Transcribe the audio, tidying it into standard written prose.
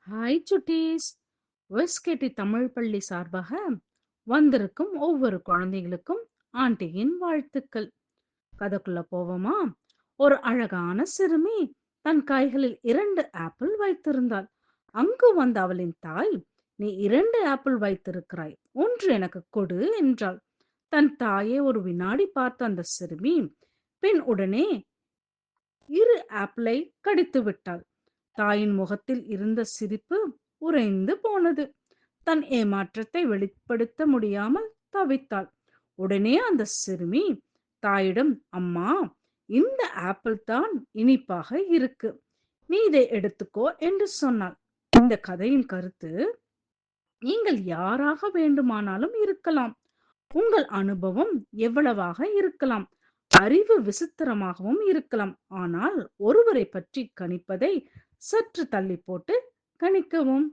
Hi சுட்டீஸ். வெஸ்கேட்டி தமிழ் பள்ளி சார்பாக வந்திருக்கும் ஒவ்வொரு குழந்தைகளுக்கும் ஆண்டியின் வாழ்த்துக்கள். கதைக்குள்ள போவோமா? ஒரு அழகான சிறுமி தன் கைகளில் 2 ஆப்பிள் வைத்திருந்தாள். அங்கு வந்த அவளின் தாய், நீ 2 ஆப்பிள் வைத்திருக்கிறாய், ஒன்று எனக்கு கொடு என்றாள். தன் தாயை ஒரு வினாடி பார்த்த அந்த சிறுமி பின் உடனே 2 ஆப்பிளை கடித்து விட்டாள். தாயின் முகத்தில் இருந்த சிரிப்பு உறைந்து போனது. தன் ஏமாற்றத்தை வெளிப்படுத்த முடியாமல் தவித்தாள். உடனே அந்த சிறுமி தாயிடம், அம்மா, இந்த ஆப்பிள் தான் இனிப்பாக இருக்கு, நீ இதை எடுத்துக்கோ என்று சொன்னாள். இந்த கதையின் கருத்து, நீங்கள் யாராக வேண்டுமானாலும் இருக்கலாம், உங்கள் அனுபவம் எவ்வளவாக இருக்கலாம், அறிவு விசித்திரமாகவும் இருக்கலாம், ஆனால் ஒருவரை பற்றி கணிப்பதை சற்று தள்ளி போட்டு கணிக்கவும்.